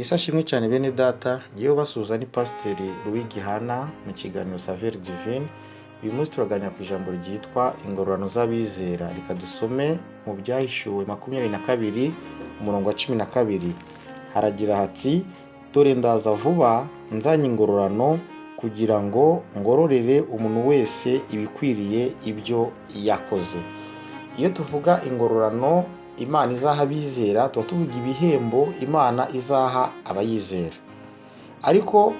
Yesu ashimwe cyane bene data, ngiye basuhuza ni Pasteur GIHANA mu kiganiro Saveur Divine. Uyu munsi turaganira ku ijambo ryitwa Ingororano z'abizera. Reka dusome mu Byahishuwe 22 umurongo wa 12. Haragira hati: dore ndaza vuba, nzanye ingororano kugira ngo ngororere umuntu wese ibikwiriye ibyo yakoze. Iyo tuvuga ingororano Imana izaha abizera, tuba tuvuga ibihembo Imana izaha abayizera. Ariko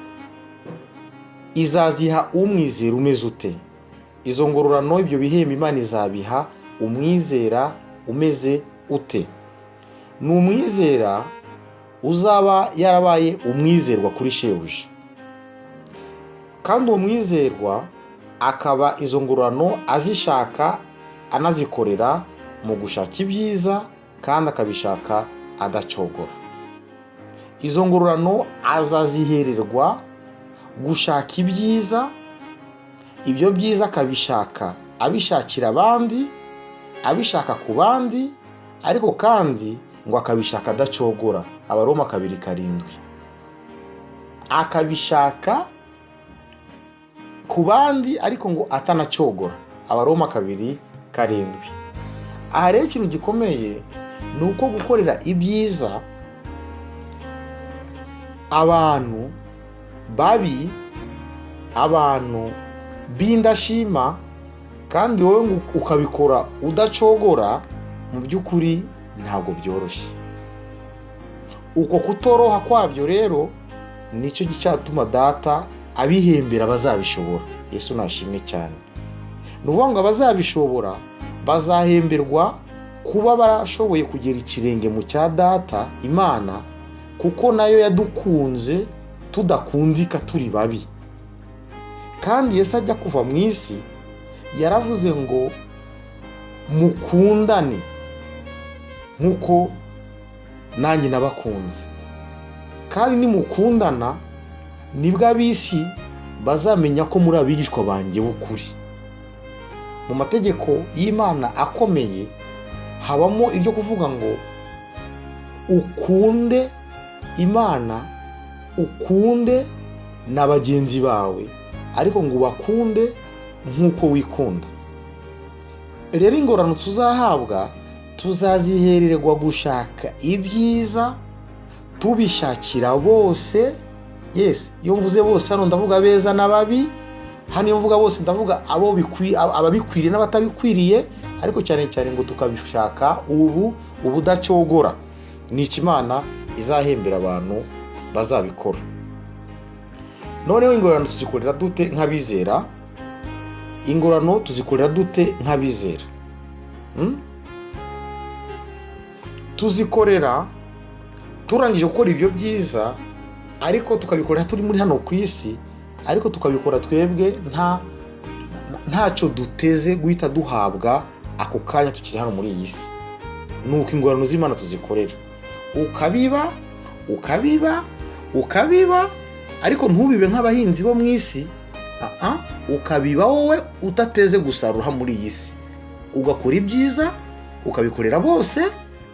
izaziha umwizera umeze ute? Izo ngororano, ibyo bihembo Imana izabiha umwizera umeze ute? Ni umwizera uzaba yarabaye umwizerwa kuri shebuja, kandi uwo mwizerwa akaba izo ngororano azishaka anazikorera mu gushaka ibyiza, kandi akabishaka adacogora. Izo ngororano azazihererwa gushaka ibyiza, ibyo byiza akabishaka abishakira abandi, abishaka ku bandi, ariko kandi ngo akabishaka adacogora. Abaroma 2:7. Akabishaka ku bandi ariko ngo atanacogora. Abaroma 2:7. Aha rero ikintu gikomeye ni uko gukorera ibyiza abantu babi, abantu b'indashima, kandi wowe ukabikora udacogora, mu by'ukuri ntabwo byoroshye. Uko kutoroha kwabyo rero nicyo cyatuma data abihembera bazabishobora. Yesu nashimwe cyane. Nuvuga ngo abazabishobora bazahemberwa kuba barashoboye kugera ikirenge mu cya data Imana, kuko nayo yadukunze tudakundika turi babi. Kandi Yesu ajya kuva mu isi yaravuze ngo mukundane nkuko nanjye nabakunze. Kandi nimukundana nibwo ab'isi bazamenya ko muri abigishwa banjye b'ukuri. Mu mategeko y'Imana akomeye habamo ibyo kuvuga ngo ukunde Imana, ukunde na bagenzi bawe, ariko ngo bakunde nk'uko wikunda. Rero ingororano tuzahabwa tuzazihererwa gushaka ibyiza, tubishakira bose. Yes, iyo mvuze bose hano ndavuga beza n'ababi. Hano iyo mvuga bose ndavuga ababikwiriye n'abatabikwiriye, ariko cyane cyane ngo tukabishaka ubudacogora. Ni Imana izahembera abantu bazabikora. Noneho ingororano tuzikorera dute nk'abizera? Ingororano tuzikorera dute nk'abizera? Tuzikorera turangije gukora ibyo byiza, ariko tukabikorera turi muri hano ku isi, ariko tukabikora twebwe ntacyo duteze guhita duhabwa ako kanya tukiri hano muri iyi si. Nuko ingororano z'Imana tuzikorera, ukabiba, ariko ntubibe nk'abahinzi bo mu isi. Ukabiba wowe utateze gusarura muri iyi si, ugakora ibyiza ukabikorera bose,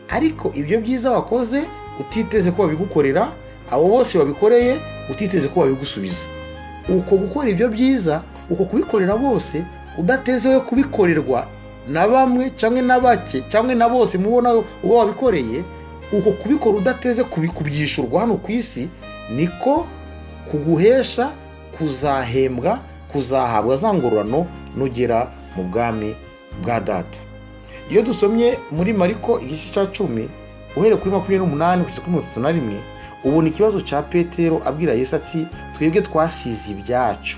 ariko ibyo byiza wakoze utiteze ko babigukorera, abo bose babikoreye utiteze ko babigusubiza. Uko gukora ibyo byiza, uko kubikorera bose udateze we kubikorerwa na bamwe cyangwa na bake cyangwa na bose mubona uba wabikoreye, uko kubikora udateze kubyishurwa hano ku isi, niko kuguhesha kuzahembwa, kuzahabwa za ngororano nugera mu bwami bwa data. Iyo dusomye muri Mariko 10 uhereye kuri 28 kugeza kuri 31, ubona ikibazo cya Petero abwira Yesu ati twebwe twasize ibyacu.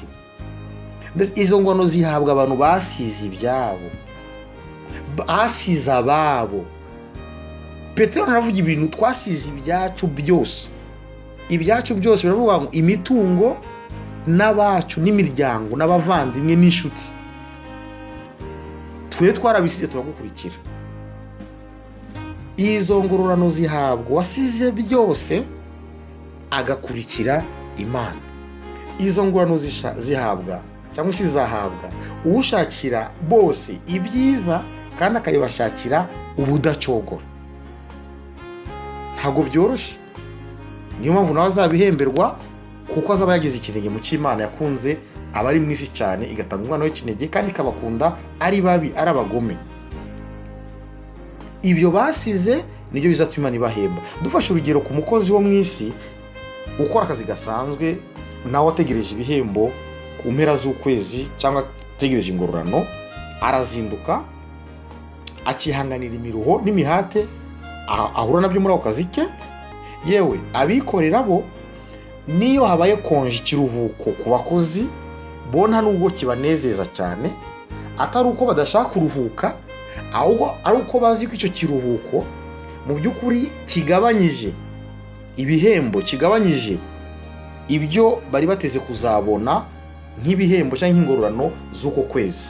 Izo ngororano zihabwa abantu basize ibyabo, basize ababo. Petero aravuga ibintu twasize ibyacu byose. Ibyacu byose biravuga ngo imitungo n'abacu n'imiryango n'abavandimwe n'inshuti, twe twarabisize turagukurikira. Izo ngororano zihabwa wasize byose agakurikira Imana. Izo ngororano zihabwa cyangwa se zahabwa ushakira bose ibyiza, kandi akayibashakira ubudacogora. Ntabwo byoroshye. niyo mpamvu nawe azabihemberwa, kuko azaba yagize ikinege mu cy'Imana yakunze abari mu isi cyane, igatanga umwana w'ikinege kandi ikabakunda ari babi, ari abagome. Ibyo basize nibyo bizatuma Imana ibahemba. Dufashe urugero ku mukozi wo mu isi ukora akazi gasanzwe, nawe ategereje ibihembo ku mpera z'ukwezi cyangwa ategereje ingororano, arazinduka akihanganira imiruho n'imihate ahura nabyo muri ako kazi ke. Yewe abikorera bo, niyo habaye konje, ikiruhuko ku bakozi bo nta nubwo kibanezeza cyane, atari uko badashaka kuruhuka, ahubwo ari uko bazi ko icyo kiruhuko mu by'ukuri kigabanyije ibihembo, kigabanyije ibyo bari bateze kuzabona nk'ibihembo cyangwa nk'ingororano z'uko kwezi.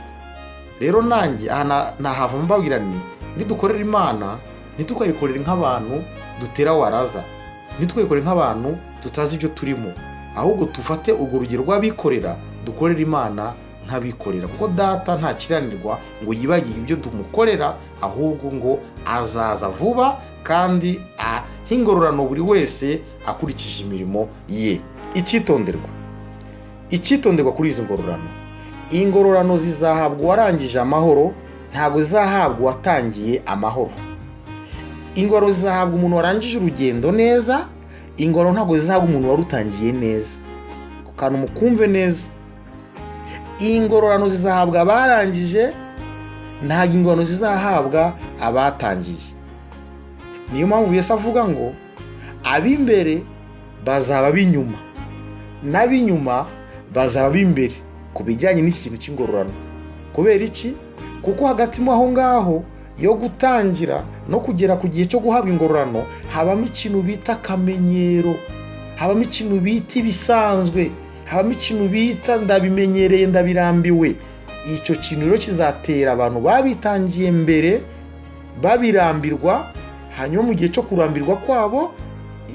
Rero nanjye aha nahava mbabwira nidukorera Imana ntitukayikorere nk'abantu dutera waraza, ntitukayikorere nk'abantu tutazi ibyo turimo, ahubwo tufate urwo rugero rw'abikorera dukorera Imana nk'abikorera, kuko data nta kiranirwa ngo yibagire ibyo tumukorera, ahubwo ngo azaza vuba kandi ingororano buri wese akurikije imirimo ye. Icyitonderwa kuri izi ngororano, ingororano zizahabwa uwarangije amahoro, ntabwo zizahabwa uwatangiye amahoro. Ingororano zizahabwa umuntu warangije urugendo neza, ingororano ntabwo zizahabwa umuntu warutangiye neza. Kandi mukumve neza, ingororano zizahabwa abarangije, ntabwo ingororano zizahabwa abatangiye. Niyo mpamvu Yesu avuga ngo ab'imbere bazaba ab'inyuma, n'ab'inyuma bazaba ab'imbere ku bijyanye n'iki kintu cy'ingororano. Kubera iki? Kuko hagati mo aho ngaho yo gutangira no kugera ku gihe cyo guhabwa ingororano habamo ikintu bita akamenyero, habamo ikintu bita ibisanzwe, habamo ikintu bita ndabimenyereye, ndabirambiwe. Icyo kintu rero kizatera abantu babitangiye mbere babirambirwa, hanyuma mu gihe cyo kurambirwa kwabo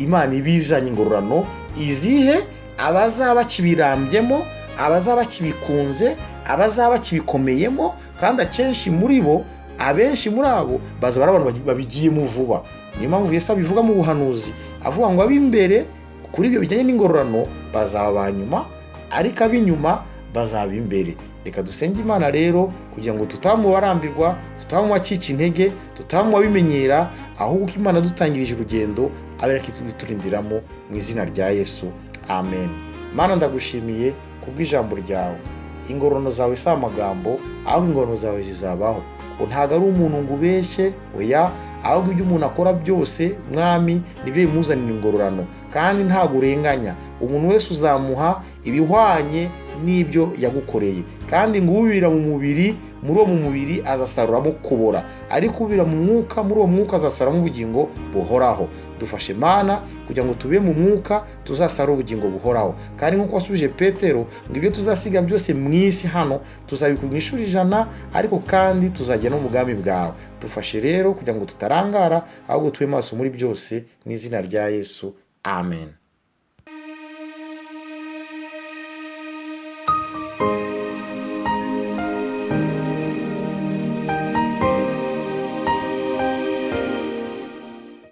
Imana ibizanye ingororano izihe abazaba bakibirambyemo, abazaba bakibikunze, abazaba bakibikomeyemo, kandi akenshi muri bo, abenshi muri abo bazaba ari abantu babigiyemo vuba. Niyo mpamvu Yesu abivuga mu buhanuzi avuga ngo ab'imbere kuri ibyo bijyanye n'ingororano bazaba abanyuma, ariko ab'inyuma bazaba imbere. Reka dusenge Imana rero kugira ngo tutamubarambirwa, tutamuwacika intege, tutamuwabimenyera, ahubwo Imana dutangirije urugendo abe yakiturindiramo mu izina rya Yesu. Amen. Mana ndagushimiye kubw'ijambo ryawe. Ingororano zawe si amagambo, ahubwo ingororano zawe zizabaho. Ntabwo ari umuntu ngo ubeshye, oya, ahubwo ibyo umuntu akora byose Mwami nibyo bimuzanira ingororano, kandi ntabwo urenganya. Umuntu wese uzamuha ibihwanye n'ibyo yagukoreye, kandi ngo ubira mu mubiri, muri uwo mubiri azasaruramo kubora, ariko ubira mu mwuka, muri uwo mwuka azasaruramo ubugingo buhoraho. Dufashe Mana kugira ngo tube mu mwuka tuzasarura ubugingo buhoraho, kandi nk'uko wasubije Petero ngo ibyo tuzasiga byose mu isi hano tuzabikura mu ishuri 100, ariko kandi tuzajya no mu bwami bwawe. Dufashe rero kugira ngo tutarangara, ahubwo tube maso muri byose, mu izina rya Yesu. Amen.